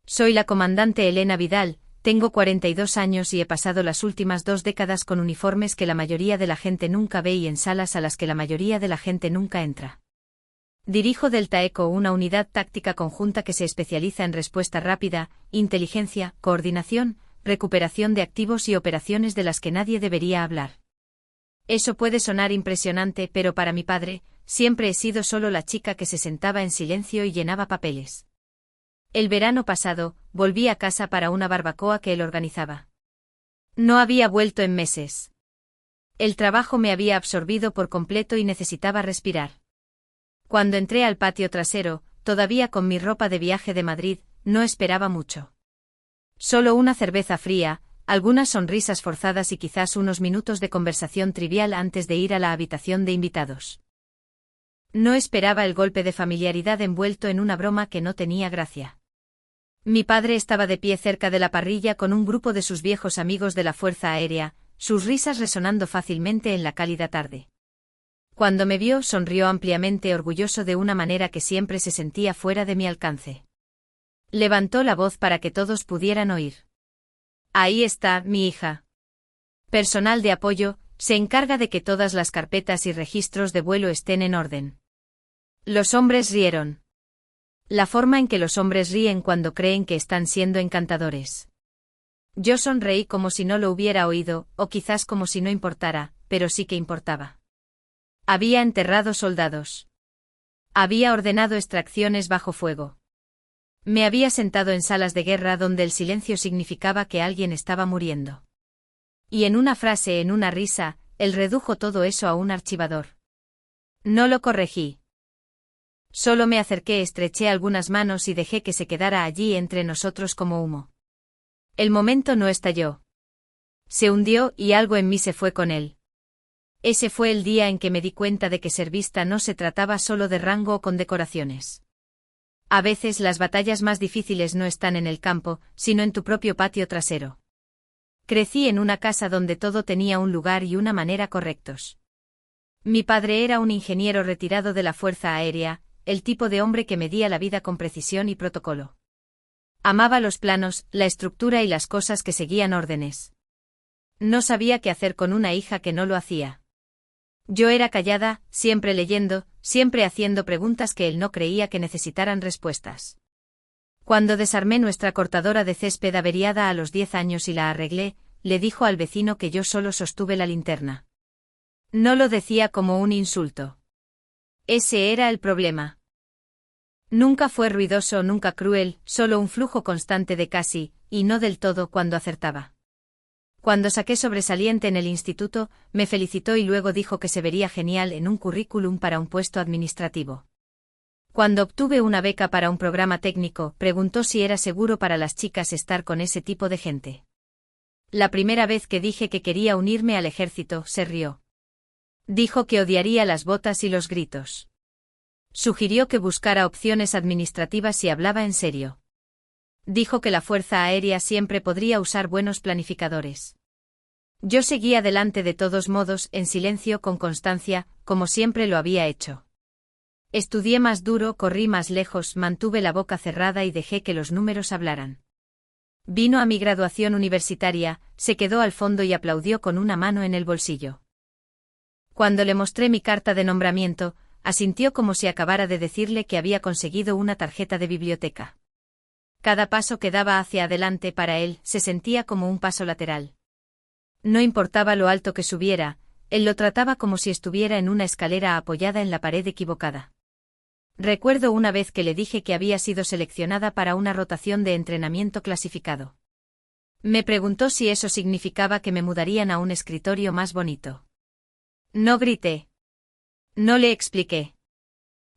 Soy la comandante Elena Vidal, tengo 42 años y he pasado las últimas 2 décadas con uniformes que la mayoría de la gente nunca ve y en salas a las que la mayoría de la gente nunca entra. Dirijo Delta Echo, una unidad táctica conjunta que se especializa en respuesta rápida, inteligencia, coordinación, recuperación de activos y operaciones de las que nadie debería hablar. Eso puede sonar impresionante, pero para mi padre, siempre he sido solo la chica que se sentaba en silencio y llenaba papeles. El verano pasado, volví a casa para una barbacoa que él organizaba. No había vuelto en meses. El trabajo me había absorbido por completo y necesitaba respirar. Cuando entré al patio trasero, todavía con mi ropa de viaje de Madrid, no esperaba mucho. Solo una cerveza fría, algunas sonrisas forzadas y quizás unos minutos de conversación trivial antes de ir a la habitación de invitados. No esperaba el golpe de familiaridad envuelto en una broma que no tenía gracia. Mi padre estaba de pie cerca de la parrilla con un grupo de sus viejos amigos de la Fuerza Aérea, sus risas resonando fácilmente en la cálida tarde. Cuando me vio, sonrió ampliamente, orgulloso de una manera que siempre se sentía fuera de mi alcance. Levantó la voz para que todos pudieran oír. Ahí está, mi hija. Personal de apoyo, se encarga de que todas las carpetas y registros de vuelo estén en orden. Los hombres rieron. La forma en que los hombres ríen cuando creen que están siendo encantadores. Yo sonreí como si no lo hubiera oído, o quizás como si no importara, pero sí que importaba. Había enterrado soldados. Había ordenado extracciones bajo fuego. Me había sentado en salas de guerra donde el silencio significaba que alguien estaba muriendo. Y en una frase, en una risa, él redujo todo eso a un archivador. No lo corregí. Solo me acerqué, estreché algunas manos y dejé que se quedara allí entre nosotros como humo. El momento no estalló. Se hundió y algo en mí se fue con él. Ese fue el día en que me di cuenta de que ser vista no se trataba solo de rango o condecoraciones. A veces las batallas más difíciles no están en el campo, sino en tu propio patio trasero. Crecí en una casa donde todo tenía un lugar y una manera correctos. Mi padre era un ingeniero retirado de la Fuerza Aérea, el tipo de hombre que medía la vida con precisión y protocolo. Amaba los planos, la estructura y las cosas que seguían órdenes. No sabía qué hacer con una hija que no lo hacía. Yo era callada, siempre leyendo, siempre haciendo preguntas que él no creía que necesitaran respuestas. Cuando desarmé nuestra cortadora de césped averiada a los 10 años y la arreglé, le dijo al vecino que yo solo sostuve la linterna. No lo decía como un insulto. Ese era el problema. Nunca fue ruidoso, nunca cruel, solo un flujo constante de casi, y no del todo cuando acertaba. Cuando saqué sobresaliente en el instituto, me felicitó y luego dijo que se vería genial en un currículum para un puesto administrativo. Cuando obtuve una beca para un programa técnico, preguntó si era seguro para las chicas estar con ese tipo de gente. La primera vez que dije que quería unirme al ejército, se rió. Dijo que odiaría las botas y los gritos. Sugirió que buscara opciones administrativas si hablaba en serio. Dijo que la Fuerza Aérea siempre podría usar buenos planificadores. Yo seguí adelante de todos modos, en silencio, con constancia, como siempre lo había hecho. Estudié más duro, corrí más lejos, mantuve la boca cerrada y dejé que los números hablaran. Vino a mi graduación universitaria, se quedó al fondo y aplaudió con una mano en el bolsillo. Cuando le mostré mi carta de nombramiento, asintió como si acabara de decirle que había conseguido una tarjeta de biblioteca. Cada paso que daba hacia adelante para él se sentía como un paso lateral. No importaba lo alto que subiera, él lo trataba como si estuviera en una escalera apoyada en la pared equivocada. Recuerdo una vez que le dije que había sido seleccionada para una rotación de entrenamiento clasificado. Me preguntó si eso significaba que me mudarían a un escritorio más bonito. No grité. No le expliqué.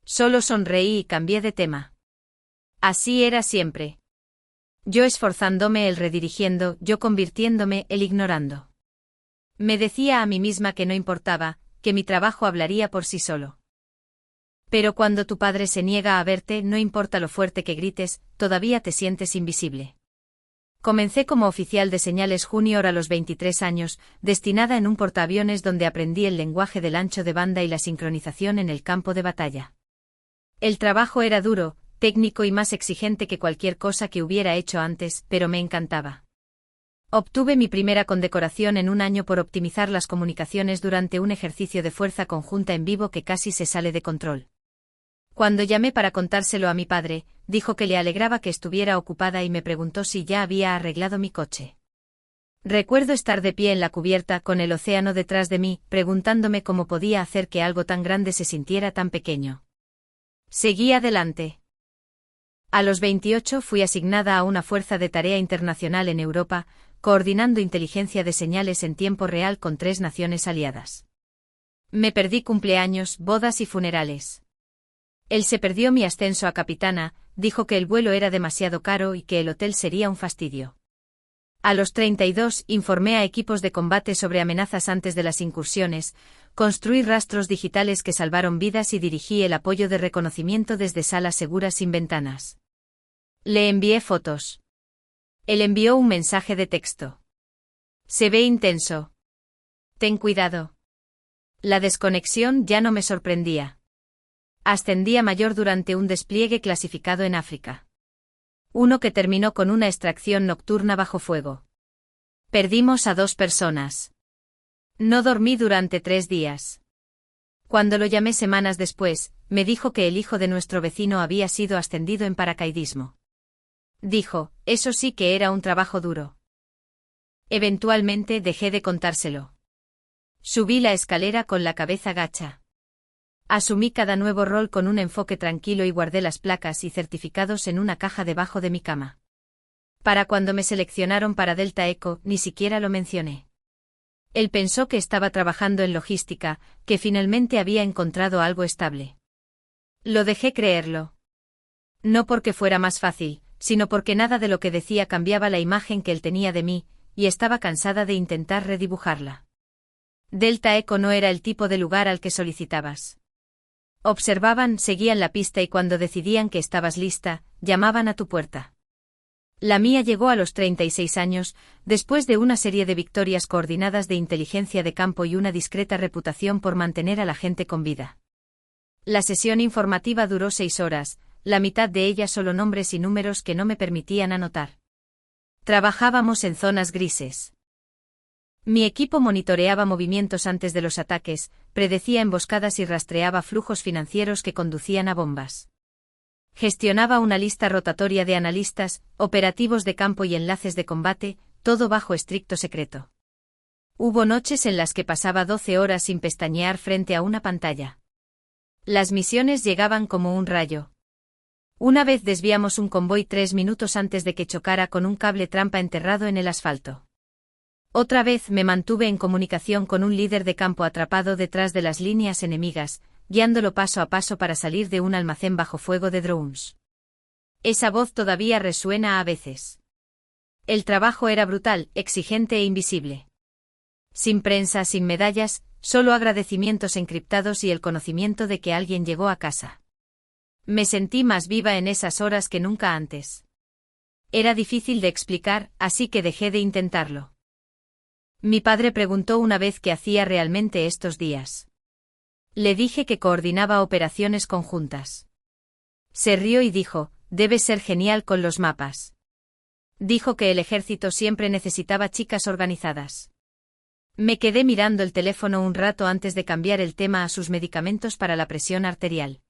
Solo sonreí y cambié de tema. Así era siempre. Yo esforzándome, él redirigiendo, yo convirtiéndome, él ignorando. Me decía a mí misma que no importaba, que mi trabajo hablaría por sí solo. Pero cuando tu padre se niega a verte, no importa lo fuerte que grites, todavía te sientes invisible. Comencé como oficial de señales junior a los 23 años, destinada en un portaaviones donde aprendí el lenguaje del ancho de banda y la sincronización en el campo de batalla. El trabajo era duro, técnico y más exigente que cualquier cosa que hubiera hecho antes, pero me encantaba. Obtuve mi primera condecoración en un año por optimizar las comunicaciones durante un ejercicio de fuerza conjunta en vivo que casi se sale de control. Cuando llamé para contárselo a mi padre, dijo que le alegraba que estuviera ocupada y me preguntó si ya había arreglado mi coche. Recuerdo estar de pie en la cubierta con el océano detrás de mí, preguntándome cómo podía hacer que algo tan grande se sintiera tan pequeño. Seguí adelante. A los 28 fui asignada a una fuerza de tarea internacional en Europa, coordinando inteligencia de señales en tiempo real con 3 naciones aliadas. Me perdí cumpleaños, bodas y funerales. Él se perdió mi ascenso a capitana, dijo que el vuelo era demasiado caro y que el hotel sería un fastidio. A los 32 informé a equipos de combate sobre amenazas antes de las incursiones, construí rastros digitales que salvaron vidas y dirigí el apoyo de reconocimiento desde salas seguras sin ventanas. Le envié fotos. Él envió un mensaje de texto. Se ve intenso. Ten cuidado. La desconexión ya no me sorprendía. Ascendí a mayor durante un despliegue clasificado en África. Uno que terminó con una extracción nocturna bajo fuego. Perdimos a 2 personas. No dormí durante 3 días. Cuando lo llamé semanas después, me dijo que el hijo de nuestro vecino había sido ascendido en paracaidismo. Dijo, eso sí que era un trabajo duro. Eventualmente dejé de contárselo. Subí la escalera con la cabeza gacha. Asumí cada nuevo rol con un enfoque tranquilo y guardé las placas y certificados en una caja debajo de mi cama. Para cuando me seleccionaron para Delta Echo, ni siquiera lo mencioné. Él pensó que estaba trabajando en logística, que finalmente había encontrado algo estable. Lo dejé creerlo. No porque fuera más fácil, sino porque nada de lo que decía cambiaba la imagen que él tenía de mí, y estaba cansada de intentar redibujarla. Delta Echo no era el tipo de lugar al que solicitabas. Observaban, seguían la pista y cuando decidían que estabas lista, llamaban a tu puerta. La mía llegó a los 36 años, después de una serie de victorias coordinadas de inteligencia de campo y una discreta reputación por mantener a la gente con vida. La sesión informativa duró 6 horas, la mitad de ella solo nombres y números que no me permitían anotar. Trabajábamos en zonas grises. Mi equipo monitoreaba movimientos antes de los ataques, predecía emboscadas y rastreaba flujos financieros que conducían a bombas. Gestionaba una lista rotatoria de analistas, operativos de campo y enlaces de combate, todo bajo estricto secreto. Hubo noches en las que pasaba 12 horas sin pestañear frente a una pantalla. Las misiones llegaban como un rayo. Una vez desviamos un convoy 3 minutos antes de que chocara con un cable trampa enterrado en el asfalto. Otra vez me mantuve en comunicación con un líder de campo atrapado detrás de las líneas enemigas, guiándolo paso a paso para salir de un almacén bajo fuego de drones. Esa voz todavía resuena a veces. El trabajo era brutal, exigente e invisible. Sin prensa, sin medallas, solo agradecimientos encriptados y el conocimiento de que alguien llegó a casa. Me sentí más viva en esas horas que nunca antes. Era difícil de explicar, así que dejé de intentarlo. Mi padre preguntó una vez qué hacía realmente estos días. Le dije que coordinaba operaciones conjuntas. Se rió y dijo, debes ser genial con los mapas. Dijo que el ejército siempre necesitaba chicas organizadas. Me quedé mirando el teléfono un rato antes de cambiar el tema a sus medicamentos para la presión arterial.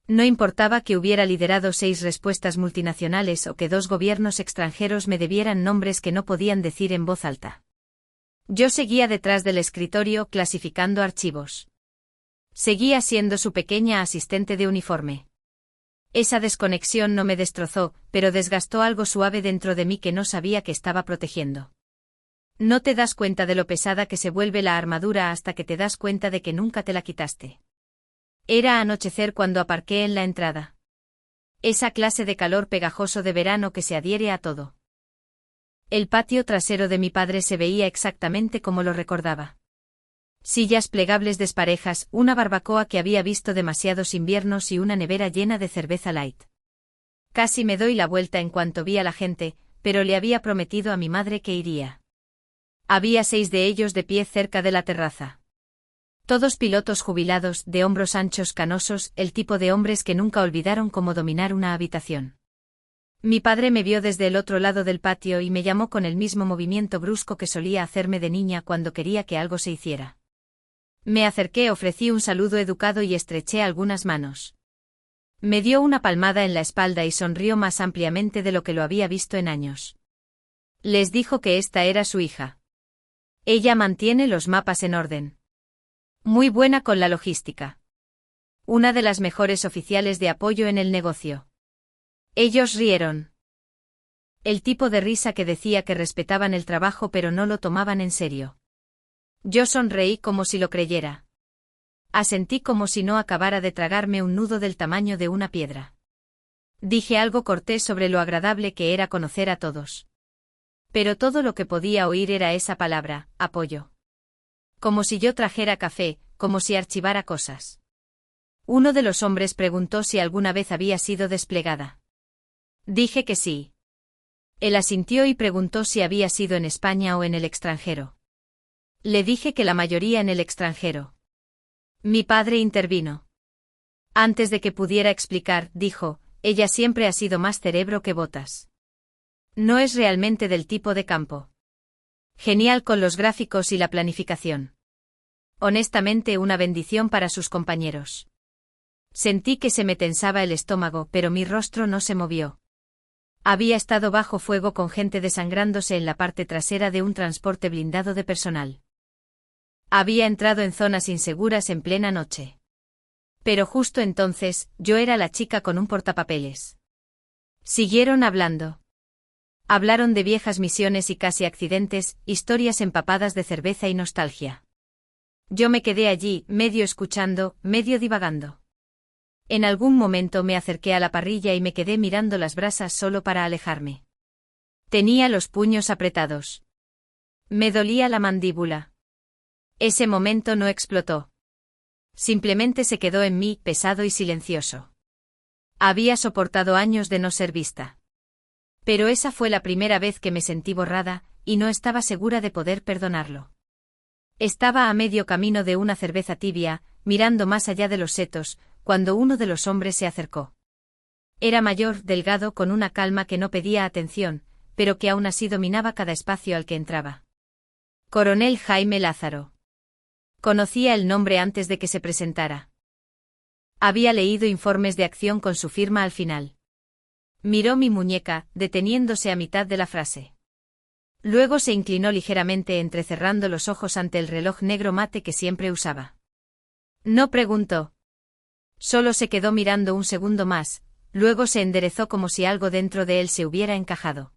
No importaba que hubiera liderado 6 respuestas multinacionales o que 2 gobiernos extranjeros me debieran nombres que no podían decir en voz alta. Yo seguía detrás del escritorio clasificando archivos. Seguía siendo su pequeña asistente de uniforme. Esa desconexión no me destrozó, pero desgastó algo suave dentro de mí que no sabía que estaba protegiendo. No te das cuenta de lo pesada que se vuelve la armadura hasta que te das cuenta de que nunca te la quitaste. Era anochecer cuando aparqué en la entrada. Esa clase de calor pegajoso de verano que se adhiere a todo. El patio trasero de mi padre se veía exactamente como lo recordaba. Sillas plegables desparejas, una barbacoa que había visto demasiados inviernos y una nevera llena de cerveza light. Casi me doy la vuelta en cuanto vi a la gente, pero le había prometido a mi madre que iría. Había 6 de ellos de pie cerca de la terraza. Todos pilotos jubilados, de hombros anchos canosos, el tipo de hombres que nunca olvidaron cómo dominar una habitación. Mi padre me vio desde el otro lado del patio y me llamó con el mismo movimiento brusco que solía hacerme de niña cuando quería que algo se hiciera. Me acerqué, ofrecí un saludo educado y estreché algunas manos. Me dio una palmada en la espalda y sonrió más ampliamente de lo que lo había visto en años. Les dijo que esta era su hija. Ella mantiene los mapas en orden. Muy buena con la logística. Una de las mejores oficiales de apoyo en el negocio. Ellos rieron. El tipo de risa que decía que respetaban el trabajo pero no lo tomaban en serio. Yo sonreí como si lo creyera. Asentí como si no acabara de tragarme un nudo del tamaño de una piedra. Dije algo cortés sobre lo agradable que era conocer a todos. Pero todo lo que podía oír era esa palabra, apoyo. Como si yo trajera café, como si archivara cosas. Uno de los hombres preguntó si alguna vez había sido desplegada. Dije que sí. Él asintió y preguntó si había sido en España o en el extranjero. Le dije que la mayoría en el extranjero. Mi padre intervino. Antes de que pudiera explicar, dijo, ella siempre ha sido más cerebro que botas. No es realmente del tipo de campo. Genial con los gráficos y la planificación. Honestamente, una bendición para sus compañeros. Sentí que se me tensaba el estómago, pero mi rostro no se movió. Había estado bajo fuego con gente desangrándose en la parte trasera de un transporte blindado de personal. Había entrado en zonas inseguras en plena noche. Pero justo entonces, yo era la chica con un portapapeles. Siguieron hablando. Hablaron de viejas misiones y casi accidentes, historias empapadas de cerveza y nostalgia. Yo me quedé allí, medio escuchando, medio divagando. En algún momento me acerqué a la parrilla y me quedé mirando las brasas solo para alejarme. Tenía los puños apretados. Me dolía la mandíbula. Ese momento no explotó. Simplemente se quedó en mí, pesado y silencioso. Había soportado años de no ser vista. Pero esa fue la primera vez que me sentí borrada, y no estaba segura de poder perdonarlo. Estaba a medio camino de una cerveza tibia, mirando más allá de los setos, cuando uno de los hombres se acercó. Era mayor, delgado, con una calma que no pedía atención, pero que aún así dominaba cada espacio al que entraba. Coronel Jaime Lázaro. Conocía el nombre antes de que se presentara. Había leído informes de acción con su firma al final. Miró mi muñeca, deteniéndose a mitad de la frase. Luego se inclinó ligeramente entrecerrando los ojos ante el reloj negro mate que siempre usaba. No preguntó. Solo se quedó mirando un segundo más, luego se enderezó como si algo dentro de él se hubiera encajado.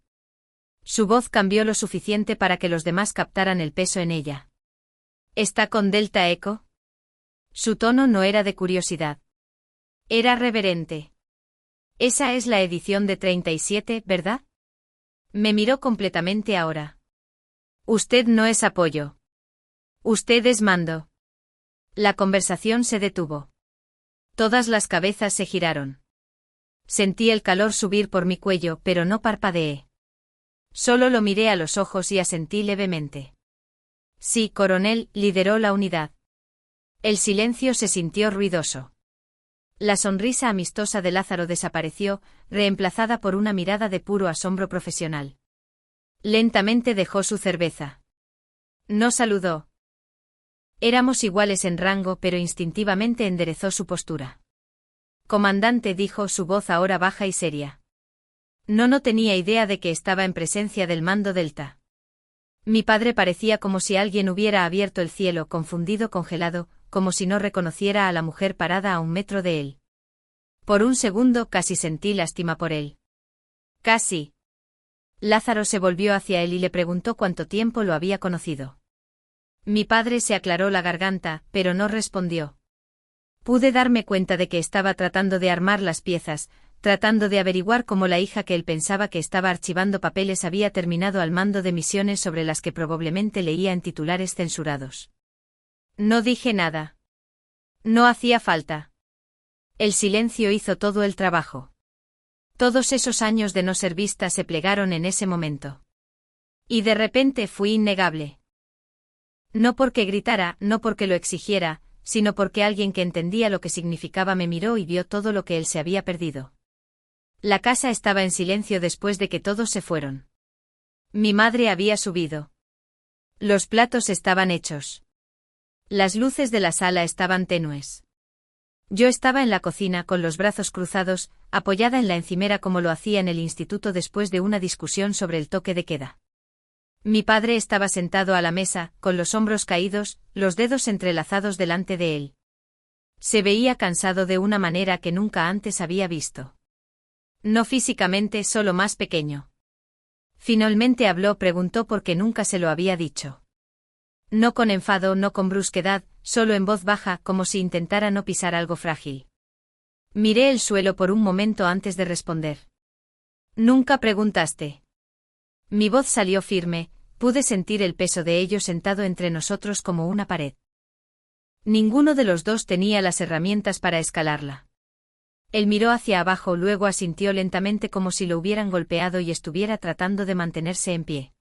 Su voz cambió lo suficiente para que los demás captaran el peso en ella. ¿Está con Delta Echo? Su tono no era de curiosidad. Era reverente. Esa es la edición de 37, ¿verdad? Me miró completamente ahora. Usted no es apoyo. Usted es mando. La conversación se detuvo. Todas las cabezas se giraron. Sentí el calor subir por mi cuello, pero no parpadeé. Solo lo miré a los ojos y asentí levemente. Sí, coronel, lideró la unidad. El silencio se sintió ruidoso. La sonrisa amistosa de Lázaro desapareció, reemplazada por una mirada de puro asombro profesional. Lentamente dejó su cerveza. No saludó. Éramos iguales en rango, pero instintivamente enderezó su postura. Comandante, dijo, su voz ahora baja y seria. No tenía idea de que estaba en presencia del mando Delta. Mi padre parecía como si alguien hubiera abierto el cielo, confundido, congelado, como si no reconociera a la mujer parada a 1 metro de él. Por un segundo casi sentí lástima por él. Casi. Lázaro se volvió hacia él y le preguntó cuánto tiempo lo había conocido. Mi padre se aclaró la garganta, pero no respondió. Pude darme cuenta de que estaba tratando de armar las piezas, tratando de averiguar cómo la hija que él pensaba que estaba archivando papeles había terminado al mando de misiones sobre las que probablemente leía en titulares censurados. No dije nada. No hacía falta. El silencio hizo todo el trabajo. Todos esos años de no ser vista se plegaron en ese momento. Y de repente fui innegable. No porque gritara, no porque lo exigiera, sino porque alguien que entendía lo que significaba me miró y vio todo lo que él se había perdido. La casa estaba en silencio después de que todos se fueron. Mi madre había subido. Los platos estaban hechos. Las luces de la sala estaban tenues. Yo estaba en la cocina con los brazos cruzados, apoyada en la encimera como lo hacía en el instituto después de una discusión sobre el toque de queda. Mi padre estaba sentado a la mesa, con los hombros caídos, los dedos entrelazados delante de él. Se veía cansado de una manera que nunca antes había visto. No físicamente, solo más pequeño. Finalmente habló, preguntó por qué nunca se lo había dicho. No con enfado, no con brusquedad, solo en voz baja, como si intentara no pisar algo frágil. Miré el suelo por un momento antes de responder. ¿Nunca preguntaste? Mi voz salió firme, pude sentir el peso de ello sentado entre nosotros como una pared. Ninguno de los dos tenía las herramientas para escalarla. Él miró hacia abajo, luego asintió lentamente como si lo hubieran golpeado y estuviera tratando de mantenerse en pie.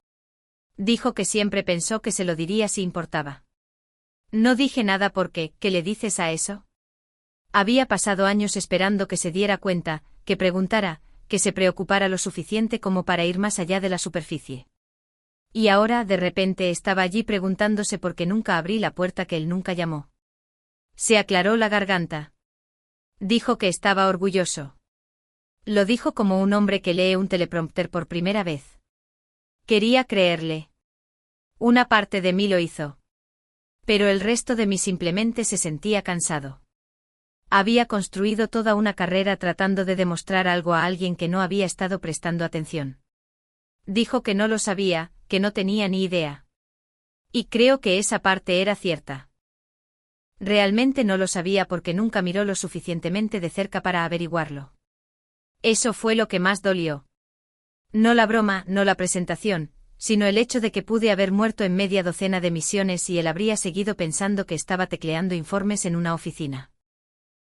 Dijo que siempre pensó que se lo diría si importaba. No dije nada porque, ¿qué le dices a eso? Había pasado años esperando que se diera cuenta, que preguntara, que se preocupara lo suficiente como para ir más allá de la superficie. Y ahora, de repente, estaba allí preguntándose por qué nunca abrí la puerta que él nunca llamó. Se aclaró la garganta. Dijo que estaba orgulloso. Lo dijo como un hombre que lee un teleprompter por primera vez. Quería creerle. Una parte de mí lo hizo. Pero el resto de mí simplemente se sentía cansado. Había construido toda una carrera tratando de demostrar algo a alguien que no había estado prestando atención. Dijo que no lo sabía, que no tenía ni idea. Y creo que esa parte era cierta. Realmente no lo sabía porque nunca miró lo suficientemente de cerca para averiguarlo. Eso fue lo que más dolió. No la broma, no la presentación, sino el hecho de que pude haber muerto en media docena de misiones y él habría seguido pensando que estaba tecleando informes en una oficina.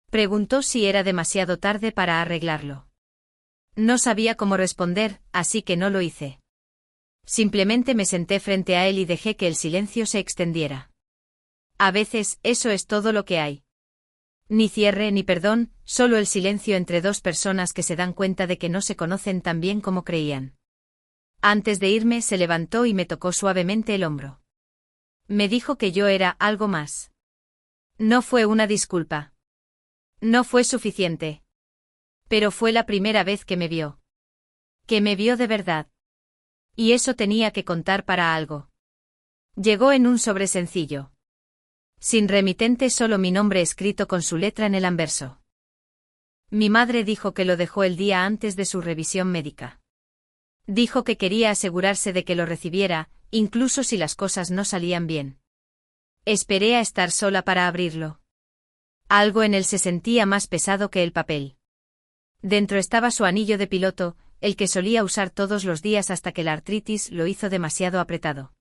Preguntó si era demasiado tarde para arreglarlo. No sabía cómo responder, así que no lo hice. Simplemente me senté frente a él y dejé que el silencio se extendiera. A veces, eso es todo lo que hay. Ni cierre ni perdón, solo el silencio entre dos personas que se dan cuenta de que no se conocen tan bien como creían. Antes de irme se levantó y me tocó suavemente el hombro. Me dijo que yo era algo más. No fue una disculpa. No fue suficiente. Pero fue la primera vez que me vio. Que me vio de verdad. Y eso tenía que contar para algo. Llegó en un sobre sencillo. Sin remitente, solo mi nombre escrito con su letra en el anverso. Mi madre dijo que lo dejó el día antes de su revisión médica. Dijo que quería asegurarse de que lo recibiera, incluso si las cosas no salían bien. Esperé a estar sola para abrirlo. Algo en él se sentía más pesado que el papel. Dentro estaba su anillo de piloto, el que solía usar todos los días hasta que la artritis lo hizo demasiado apretado.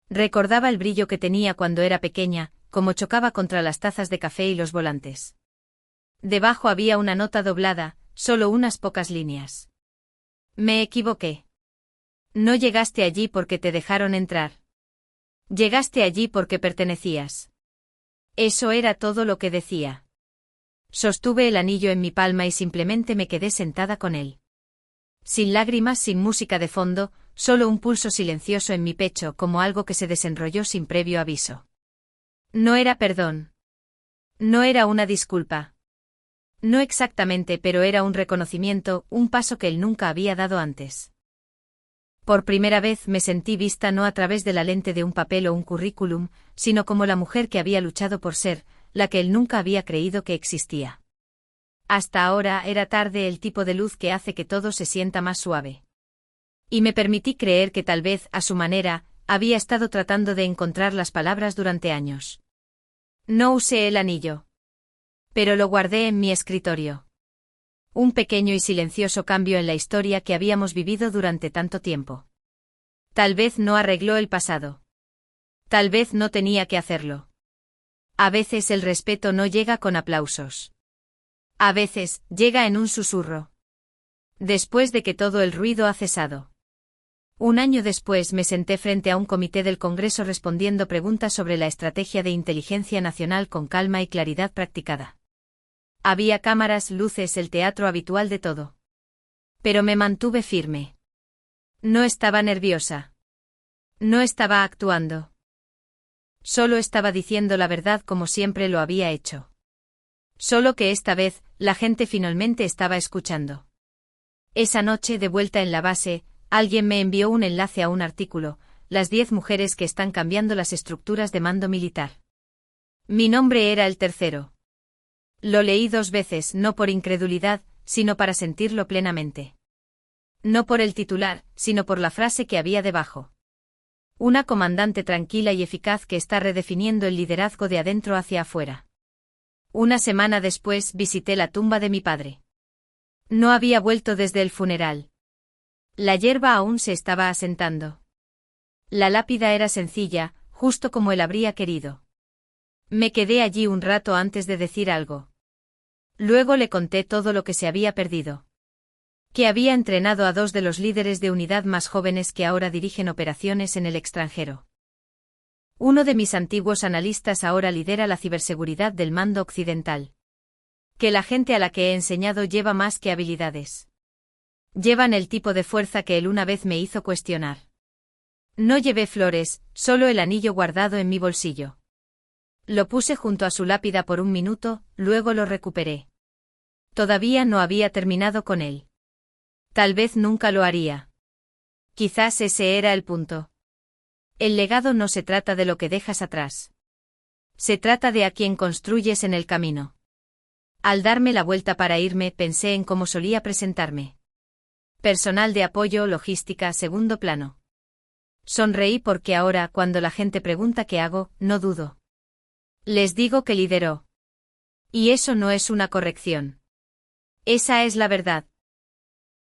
Recordaba el brillo que tenía cuando era pequeña, como chocaba contra las tazas de café y los volantes. Debajo había una nota doblada, solo unas pocas líneas. Me equivoqué. No llegaste allí porque te dejaron entrar. Llegaste allí porque pertenecías. Eso era todo lo que decía. Sostuve el anillo en mi palma y simplemente me quedé sentada con él. Sin lágrimas, sin música de fondo, solo un pulso silencioso en mi pecho como algo que se desenrolló sin previo aviso. No era perdón. No era una disculpa. No exactamente, pero era un reconocimiento, un paso que él nunca había dado antes. Por primera vez me sentí vista no a través de la lente de un papel o un currículum, sino como la mujer que había luchado por ser, la que él nunca había creído que existía. Hasta ahora era tarde, el tipo de luz que hace que todo se sienta más suave. Y me permití creer que tal vez, a su manera, había estado tratando de encontrar las palabras durante años. No usé el anillo. Pero lo guardé en mi escritorio. Un pequeño y silencioso cambio en la historia que habíamos vivido durante tanto tiempo. Tal vez no arregló el pasado. Tal vez no tenía que hacerlo. A veces el respeto no llega con aplausos. A veces, llega en un susurro. Después de que todo el ruido ha cesado. Un año después me senté frente a un comité del Congreso respondiendo preguntas sobre la estrategia de inteligencia nacional con calma y claridad practicada. Había cámaras, luces, el teatro habitual de todo. Pero me mantuve firme. No estaba nerviosa. No estaba actuando. Solo estaba diciendo la verdad como siempre lo había hecho. Solo que esta vez, la gente finalmente estaba escuchando. Esa noche, de vuelta en la base, alguien me envió un enlace a un artículo, las 10 mujeres que están cambiando las estructuras de mando militar. Mi nombre era el tercero. Lo leí 2 veces, no por incredulidad, sino para sentirlo plenamente. No por el titular, sino por la frase que había debajo. Una comandante tranquila y eficaz que está redefiniendo el liderazgo de adentro hacia afuera. Una semana después visité la tumba de mi padre. No había vuelto desde el funeral. La hierba aún se estaba asentando. La lápida era sencilla, justo como él habría querido. Me quedé allí un rato antes de decir algo. Luego le conté todo lo que se había perdido. Que había entrenado a 2 de los líderes de unidad más jóvenes que ahora dirigen operaciones en el extranjero. Uno de mis antiguos analistas ahora lidera la ciberseguridad del mando occidental. Que la gente a la que he enseñado lleva más que habilidades. Llevan el tipo de fuerza que él una vez me hizo cuestionar. No llevé flores, solo el anillo guardado en mi bolsillo. Lo puse junto a su lápida por un minuto, luego lo recuperé. Todavía no había terminado con él. Tal vez nunca lo haría. Quizás ese era el punto. El legado no se trata de lo que dejas atrás. Se trata de a quien construyes en el camino. Al darme la vuelta para irme, pensé en cómo solía presentarme. Personal de apoyo, logística, segundo plano. Sonreí porque ahora, cuando la gente pregunta qué hago, no dudo. Les digo que lidero. Y eso no es una corrección. Esa es la verdad.